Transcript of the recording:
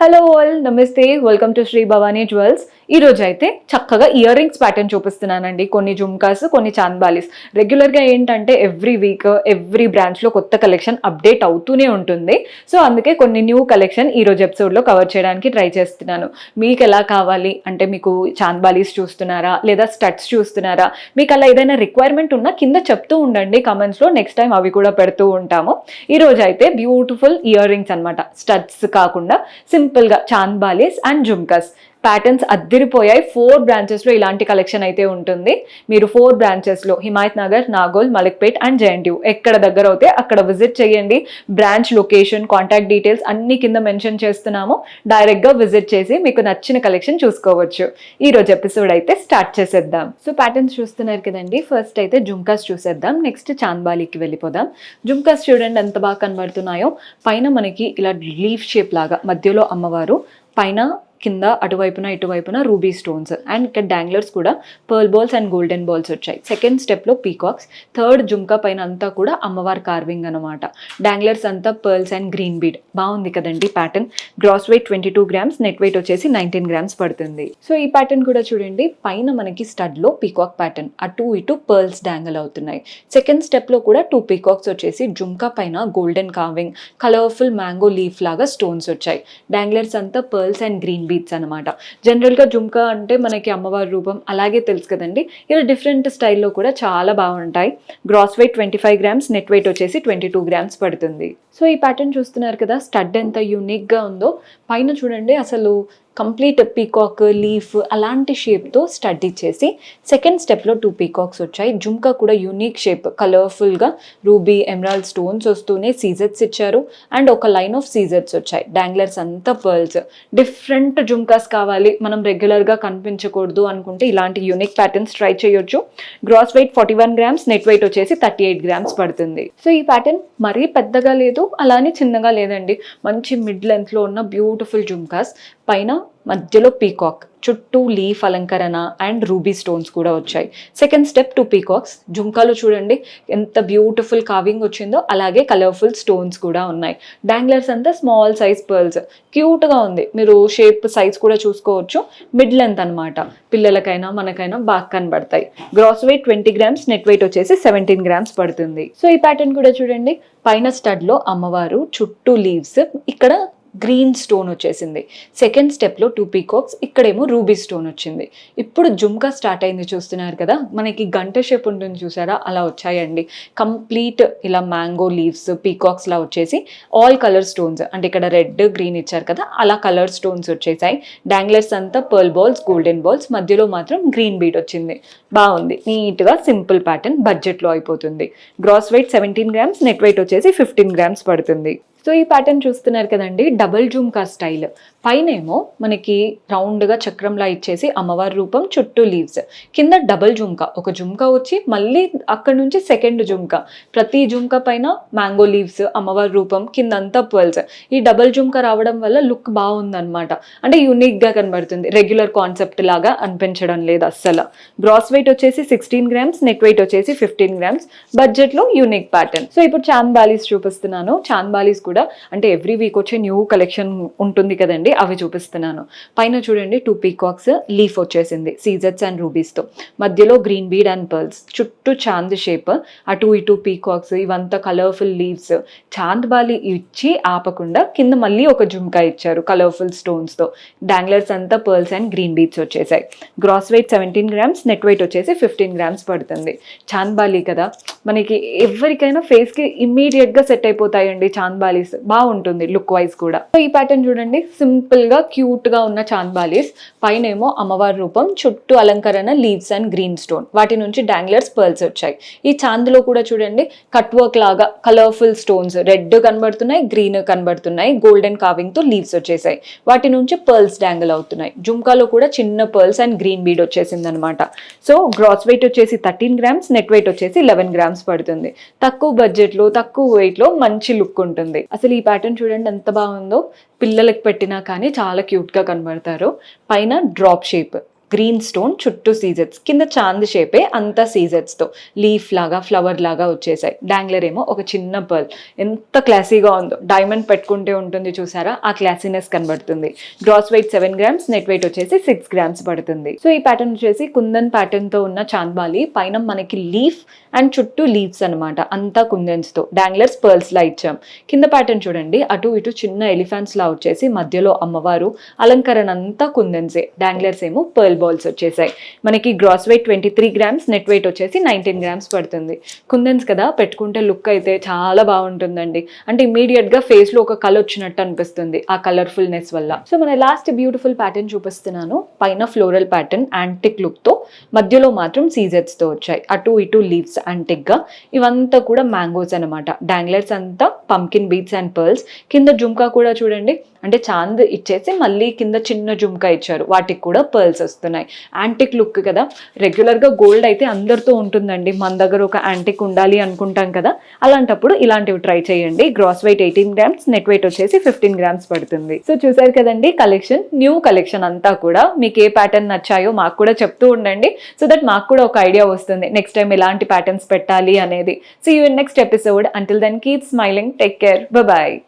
Hello all, నమస్తే, welcome to Shri Bhavani Jewels. ఈ రోజు అయితే చక్కగా ఇయర్ రింగ్స్ ప్యాటర్న్ చూపిస్తున్నానండి. కొన్ని జుమ్కాస్, కొన్ని చాంద్బాలీస్. రెగ్యులర్గా ఏంటంటే ఎవ్రీ వీక్ ఎవ్రీ బ్రాంచ్లో కొత్త కలెక్షన్ అప్డేట్ అవుతూనే ఉంటుంది. సో అందుకే కొన్ని న్యూ కలెక్షన్ ఈ రోజు ఎపిసోడ్లో కవర్ చేయడానికి ట్రై చేస్తున్నాను. మీకు ఎలా కావాలి అంటే, మీకు చాంద్బాలీస్ చూస్తున్నారా లేదా స్టడ్స్ చూస్తున్నారా, మీకు అలా ఏదైనా రిక్వైర్మెంట్ ఉన్నా కింద చెప్తూ ఉండండి కమెంట్స్లో. నెక్స్ట్ టైం అవి కూడా పెడుతూ ఉంటాము. ఈ రోజు అయితే బ్యూటిఫుల్ ఇయర్ రింగ్స్ అనమాట. స్టడ్స్ కాకుండా సింపుల్గా చాంద్బాలీస్ అండ్ జుమ్కాస్ ప్యాటర్న్స్ అద్దరిపోయాయి. 4 బ్రాంచెస్లో ఇలాంటి కలెక్షన్ అయితే ఉంటుంది. మీరు 4 బ్రాంచెస్లో హిమాయత్ నగర్, నాగోల్, మలిక్పేట్ అండ్ జేఎన్టీయూ ఎక్కడ దగ్గర అవుతే అక్కడ విజిట్ చేయండి. బ్రాంచ్ లొకేషన్, కాంటాక్ట్ డీటెయిల్స్ అన్ని కింద మెన్షన్ చేస్తున్నాము. డైరెక్ట్గా విజిట్ చేసి మీకు నచ్చిన కలెక్షన్ చూసుకోవచ్చు. ఈ రోజు ఎపిసోడ్ అయితే స్టార్ట్ చేసేద్దాం. సో ప్యాటర్న్స్ చూస్తున్నారు కదండి. ఫస్ట్ అయితే జుమ్కాస్ చూసేద్దాం, నెక్స్ట్ చాంద్బాలీకి వెళ్ళిపోదాం. జుమ్కాస్ చూడండి ఎంత బాగా కనబడుతున్నాయో. పైన మనకి ఇలా లీఫ్ షేప్ లాగా మధ్యలో అమ్మవారు, పైన కింద అటువైపున ఇటువైపున రూబీ స్టోన్స్ అండ్ ఇక్కడ డాంగ్లర్స్ కూడా pearl balls and golden balls వచ్చాయి. సెకండ్ స్టెప్లో పీకాక్స్, థర్డ్ జుమ్కా పైన అంతా కూడా అమ్మవారి కార్వింగ్ అనమాట. డాంగ్లర్స్ అంతా పర్ల్స్ అండ్ గ్రీన్ బీడ్. బాగుంది కదండి pattern. Gross weight 22 grams, net weight వచ్చేసి 19 గ్రామ్స్ పడుతుంది. సో ఈ ప్యాటర్న్ కూడా చూడండి, పైన మనకి స్టడ్లో పీకాక్ ప్యాటర్న్, అటు ఇటు పర్ల్స్ డాంగిల్ అవుతున్నాయి. సెకండ్ స్టెప్లో కూడా 2 పీకాక్స్ వచ్చేసి జుమ్కా పైన golden carving, colourful mango leaf లాగా స్టోన్స్ వచ్చాయి. డాంగ్లర్స్ అంతా పర్ల్స్ అండ్ గ్రీన్ బీట్స్ అనమాట. జనరల్గా జుమ్కా అంటే మనకి అమ్మవారి రూపం అలాగే తెలుసు కదండి. ఇలా డిఫరెంట్ స్టైల్లో కూడా చాలా బాగుంటాయి. Gross weight 25 grams, net weight వచ్చేసి 22 గ్రామ్స్ పడుతుంది. సో ఈ ప్యాటర్న్ చూస్తున్నారు కదా, స్టడ్ ఎంత యూనిక్గా ఉందో. పైన చూడండి అసలు కంప్లీట్ పీకాక్ లీఫ్ అలాంటి షేప్తో స్టడ్ ఇచ్చేసి సెకండ్ స్టెప్లో 2 పీకాక్స్ వచ్చాయి. జుమ్కా కూడా యూనిక్ షేప్, కలర్ఫుల్గా రూబీ ఎమరాల్డ్ స్టోన్స్ వస్తూనే సీజెట్స్ ఇచ్చారు అండ్ ఒక లైన్ ఆఫ్ సీజెట్స్ వచ్చాయి. డాంగ్లర్స్ అంతా పర్ల్స్. డిఫరెంట్ జుమ్కాస్ కావాలి, మనం రెగ్యులర్గా కనిపించకూడదు అనుకుంటే ఇలాంటి యూనిక్ ప్యాటర్న్స్ ట్రై చేయొచ్చు. Gross weight 41 grams, net weight వచ్చేసి 38 గ్రామ్స్ పడుతుంది. సో ఈ ప్యాటర్న్ మరీ పెద్దగా లేదు, అలానే చిన్నగా లేదండి. మంచి మిడ్ లెంత్లో ఉన్న బ్యూటిఫుల్ జుమ్కాస్. పైన మధ్యలో పీకాక్, చుట్టూ లీఫ్ అలంకరణ అండ్ రూబీ స్టోన్స్ కూడా వచ్చాయి. Second step 2 peacocks. జుమ్కాలో చూడండి ఎంత బ్యూటిఫుల్ కార్వింగ్ వచ్చిందో, అలాగే కలర్ఫుల్ స్టోన్స్ కూడా ఉన్నాయి. డాంగ్లర్స్ అంతా స్మాల్ సైజ్ పర్ల్స్. క్యూట్గా ఉంది. మీరు షేప్ సైజ్ కూడా చూసుకోవచ్చు. మిడ్ లెంత్ అనమాట. పిల్లలకైనా మనకైనా బాగా కనబడతాయి. Gross weight 20 grams, net weight వచ్చేసి 17 గ్రామ్స్ పడుతుంది. సో ఈ ప్యాటర్న్ కూడా చూడండి, పైన స్టడ్లో అమ్మవారు, చుట్టూ లీవ్స్, ఇక్కడ గ్రీన్ స్టోన్ వచ్చేసింది. సెకండ్ స్టెప్లో 2 పీకాక్స్, ఇక్కడేమో రూబీ స్టోన్ వచ్చింది. ఇప్పుడు జుమ్కా స్టార్ట్ అయింది చూస్తున్నారు కదా, మనకి గంట షేప్ ఉంటుంది చూసారా, అలా వచ్చాయండి. కంప్లీట్ ఇలా మ్యాంగో లీవ్స్, పీకాక్స్ లా వచ్చేసి ఆల్ కలర్ స్టోన్స్, అంటే ఇక్కడ రెడ్ గ్రీన్ ఇచ్చారు కదా, అలా కలర్ స్టోన్స్ వచ్చేసాయి. డాంగ్లర్స్ అంతా పర్ల్ బాల్స్, గోల్డెన్ బాల్స్, మధ్యలో మాత్రం గ్రీన్ బీడ్ వచ్చింది. బాగుంది, నీట్గా సింపుల్ ప్యాటర్న్, బడ్జెట్లో అయిపోతుంది. Gross weight 17 grams, net weight వచ్చేసి 15 గ్రామ్స్ పడుతుంది. సో ఈ ప్యాటర్న్ చూస్తున్నారు కదండి, డబుల్ జుమ్కా స్టైల్. పైనేమో మనకి రౌండ్గా చక్రంలా ఇచ్చేసి అమ్మవారి రూపం, చుట్టూ లీవ్స్, కింద డబుల్ జుమ్కా, ఒక జుమ్కా వచ్చి మళ్ళీ అక్కడ నుంచి సెకండ్ జుమ్కా. ప్రతి జుమ్కా పైన మ్యాంగో లీవ్స్, అమ్మవారి రూపం, కింద అంతా పర్ల్స్. ఈ డబుల్ జుమ్కా రావడం వల్ల లుక్ బాగుందన్నమాట. అంటే యూనిక్గా కనబడుతుంది, రెగ్యులర్ కాన్సెప్ట్ లాగా అనిపించడం లేదు అస్సలు. గ్రాస్ వెయిట్ వచ్చేసి 16 గ్రామ్స్, నెట్ వెయిట్ వచ్చేసి 15 గ్రామ్స్, బడ్జెట్లో యూనిక్ ప్యాటర్న్. సో ఇప్పుడు చాంద్బాలీస్ చూపిస్తున్నాను. చాంద్బాలీస్ కూడా అంటే ఎవ్రీ వీక్ వచ్చే న్యూ కలెక్షన్ ఉంటుంది కదండి, అవి చూపిస్తున్నాను. పైన చూడండి 2 పీకాక్స్, లీఫ్ వచ్చేసింది సీజెట్స్ అండ్ రూబీస్తో, మధ్యలో గ్రీన్ బీడ్ అండ్ పర్ల్స్, చుట్టూ చాంద్ షేప్, అటు ఇటు పీకాక్స్, ఇవంతా కలర్ఫుల్ లీవ్స్. చాంద్బాలి ఇచ్చి ఆపకుండా కింద మళ్ళీ ఒక జుమ్కా ఇచ్చారు కలర్ఫుల్ స్టోన్స్తో. డాంగ్లర్స్ అంతా పర్ల్స్ అండ్ గ్రీన్ బీడ్స్ వచ్చేసాయి. Gross weight 17 grams, net weight వచ్చేసి 15 గ్రామ్స్ పడుతుంది. చాంద్బాలి కదా, మనకి ఎవరికైనా ఫేస్కి ఇమ్మీడియట్గా సెట్ అయిపోతాయండి చాంద్బాలీస్. బాగుంటుంది లుక్ వైజ్ కూడా. సో ఈ ప్యాటర్న్ చూడండి, సింపుల్ గా క్యూట్ గా ఉన్న చాంద్బాలీస్. పైన ఏమో అమ్మవారి రూపం, చుట్టూ అలంకరణ లీవ్స్ అండ్ గ్రీన్ స్టోన్, వాటి నుంచి డాంగ్లర్స్ పర్ల్స్ వచ్చాయి. ఈ చాంద్లో కూడా చూడండి కట్ వర్క్ లాగా కలర్ఫుల్ స్టోన్స్, రెడ్ కనబడుతున్నాయి, గ్రీన్ కనబడుతున్నాయి, గోల్డెన్ కార్వింగ్ తో లీవ్స్ వచ్చేసాయి. వాటి నుంచి పర్ల్స్ డాంగిల్ అవుతున్నాయి. జుమ్కాలో కూడా చిన్న పర్ల్స్ అండ్ గ్రీన్ బీడ్ వచ్చేసింది అనమాట. సో గ్రాస్ వెయిట్ వచ్చేసి 13 గ్రామ్స్, నెట్ వెయిట్ వచ్చేసి 11 గ్రామ్స్ పడుతుంది. తక్కువ బడ్జెట్ లో, తక్కువ వెయిట్ లో మంచి లుక్ ఉంటుంది. అసలు ఈ ప్యాటర్న్ చూడండి ఎంత బాగుందో. పిల్లలకి పెట్టినా కానీ చాలా క్యూట్గా కనబడతారు. పైన డ్రాప్ షేప్, గ్రీన్ స్టోన్ చుట్టూ సీజెట్స్, కింద చాంద్ షేపే అంతా సీజెట్స్తో లీఫ్ లాగా ఫ్లవర్ లాగా వచ్చేసాయి. డాంగ్లర్ ఏమో ఒక చిన్న పర్ల్. ఎంత క్లాసీగా ఉందో, డైమండ్ పెట్టుకుంటే ఉంటుంది చూసారా, ఆ క్లాసీనెస్ కనబడుతుంది. Gross weight 7 grams, net weight వచ్చేసి 6 grams పడుతుంది. సో ఈ ప్యాటర్న్ వచ్చేసి కుందన్ ప్యాటర్న్ తో ఉన్న చాంద్బాలి, పైన మనకి లీఫ్ అండ్ చుట్టూ లీవ్స్ అనమాట, అంతా కుందన్స్ తో. డాంగ్లర్స్ పర్ల్స్ లా ఇచ్చాం. కింద ప్యాటర్న్ చూడండి, అటు ఇటు చిన్న ఎలిఫెంట్స్ లా వచ్చేసి మధ్యలో అమ్మవారు, అలంకరణ అంతా కుందన్సే. డాంగ్లర్స్ ఏమో పర్ల్ బాల్స్ వచ్చేసాయి. మనకి gross weight 23 grams, net weight వచ్చేసి 19 grams పడుతుంది. కుందన్స్ కదా, పెట్టుకుంటే లుక్ అయితే చాలా బాగుంటుందండి. అంటే ఇమీడియట్ గా ఫేస్ లో ఒక కలర్ వచ్చినట్టు అనిపిస్తుంది ఆ కలర్ఫుల్నెస్ వల్ల. సో మన లాస్ట్ బ్యూటిఫుల్ ప్యాటర్న్ చూపిస్తున్నాను. పైన ఫ్లోరల్ ప్యాటర్న్ యాంటిక్ లుక్ తో, మధ్యలో మాత్రం సీజెట్స్ తో వచ్చాయి. అటు ఇటు లీవ్స్ యాంటిక్ గా, ఇవంతా కూడా మ్యాంగోస్ అనమాట. డాంగ్లర్స్ అంతా పంకిన్ బీడ్స్ అండ్ పర్ల్స్. కింద జుమ్కా కూడా చూడండి, అంటే చాంద్ ఇచ్చేసి మళ్ళీ కింద చిన్న జుమ్కా ఇచ్చారు, వాటికి కూడా పర్ల్స్ వస్తున్నాయి. యాంటిక్ లుక్ కదా, రెగ్యులర్ గా గోల్డ్ అయితే అందరితో ఉంటుందండి, మన దగ్గర ఒక యాంటిక్ ఉండాలి అనుకుంటాం కదా, అలాంటప్పుడు ఇలాంటివి ట్రై చేయండి. Gross weight 18 grams, net weight వచ్చేసి 15 grams పడుతుంది. సో చూసారు కదండి కలెక్షన్, న్యూ కలెక్షన్ అంతా కూడా. మీకు ఏ ప్యాటర్న్ నచ్చాయో మాకు కూడా చెప్తూ ఉండండి, సో దట్ మాకు కూడా ఒక ఐడియా వస్తుంది నెక్స్ట్ టైం ఎలాంటి ప్యాటర్న్స్ పెట్టాలి అనేది. See you in next episode. Until then keep smiling, take care, by.